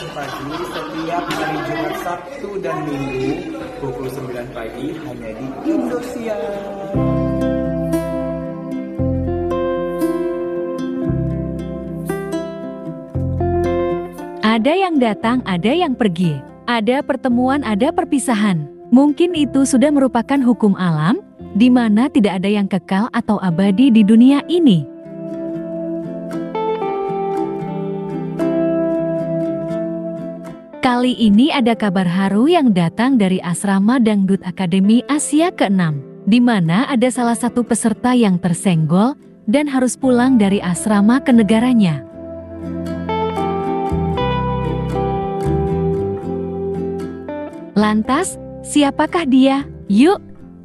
pagi setiap hari Jumat, Sabtu, dan Minggu pukul 9 pagi hanya di Indosiar. Ada yang datang, ada yang pergi. Ada pertemuan, ada perpisahan. Mungkin itu sudah merupakan hukum alam, di mana tidak ada yang kekal atau abadi di dunia ini. Kali ini ada kabar haru yang datang dari Asrama Dangdut Akademi Asia ke-6, di mana ada salah satu peserta yang tersenggol dan harus pulang dari asrama ke negaranya. Lantas, siapakah dia? Yuk,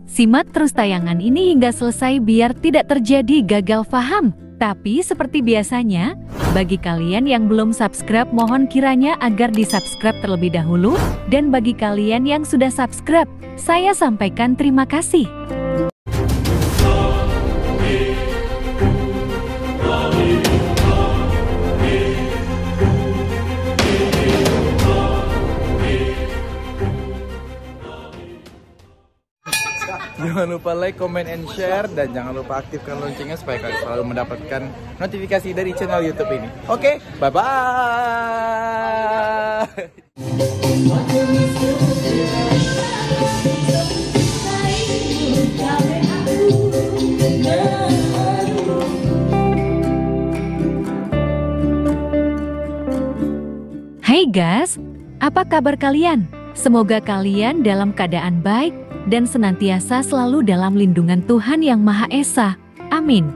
simak terus tayangan ini hingga selesai biar tidak terjadi gagal paham. Tapi seperti biasanya, bagi kalian yang belum subscribe mohon kiranya agar di-subscribe terlebih dahulu. Dan bagi kalian yang sudah subscribe, saya sampaikan terima kasih. Jangan lupa like, comment, and share, dan jangan lupa aktifkan loncengnya supaya kalian selalu mendapatkan notifikasi dari channel YouTube ini. Oke, bye-bye. Hai guys, apa kabar kalian? Semoga kalian dalam keadaan baik dan senantiasa selalu dalam lindungan Tuhan Yang Maha Esa. Amin.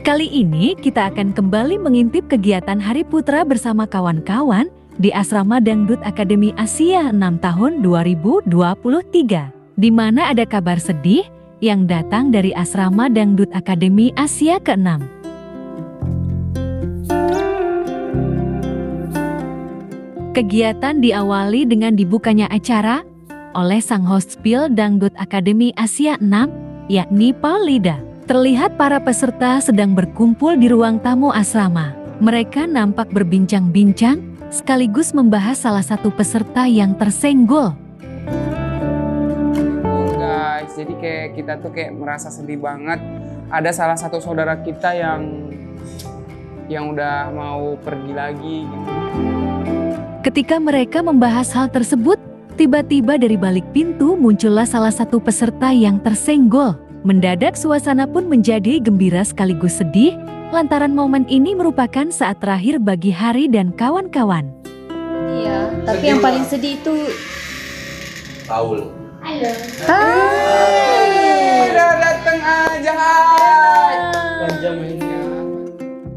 Kali ini kita akan kembali mengintip kegiatan Hari Putra bersama kawan-kawan di Asrama Dangdut Akademi Asia 6 tahun 2023, di mana ada kabar sedih yang datang dari Asrama Dangdut Akademi Asia ke-6. Kegiatan diawali dengan dibukanya acara oleh sang host Spill Dangdut Akademi Asia 6, yakni Paulida. Terlihat para peserta sedang berkumpul di ruang tamu asrama. Mereka nampak berbincang-bincang sekaligus membahas salah satu peserta yang tersenggol. Jadi kayak kita tuh kayak merasa sedih banget. Ada salah satu saudara kita yang udah mau pergi lagi gitu. Ketika mereka membahas hal tersebut, tiba-tiba dari balik pintu muncullah salah satu peserta yang tersenggol. Mendadak suasana pun menjadi gembira sekaligus sedih, lantaran momen ini merupakan saat terakhir bagi Hari dan kawan-kawan. Iya, tapi yang paling sedih itu Paul. Halo. Hai, udah datang aja.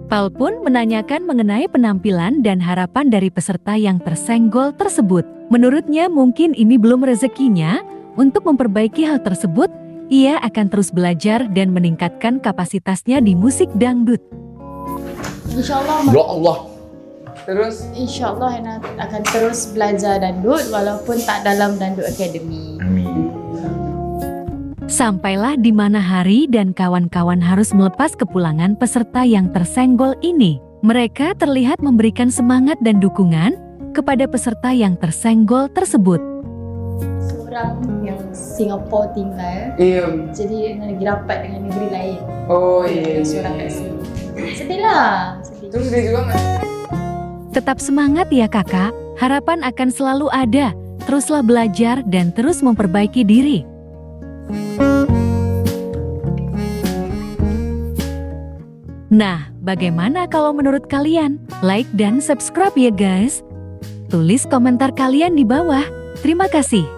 Paul pun menanyakan mengenai penampilan dan harapan dari peserta yang tersenggol tersebut. Menurutnya mungkin ini belum rezekinya. Untuk memperbaiki hal tersebut, ia akan terus belajar dan meningkatkan kapasitasnya di musik dangdut. Insyaallah. Ya Allah. Terus Insyaallah Hana akan terus belajar dangdut walaupun tak dalam Dangdut Academy. Amin. Sampailah di mana Hari dan kawan-kawan harus melepas kepulangan peserta yang tersenggol ini. Mereka terlihat memberikan semangat dan dukungan kepada peserta yang tersenggol tersebut. Seorang yang Singapura tinggal, iya. jadi lagi rapat dengan negeri lain. Oh iya. Seorang kat sini. Sedih lah. Sedih. Terus dia juga nggak? Tetap semangat ya kakak, harapan akan selalu ada. Teruslah belajar dan terus memperbaiki diri. Nah, bagaimana kalau menurut kalian? Like dan subscribe ya guys. Tulis komentar kalian di bawah. Terima kasih.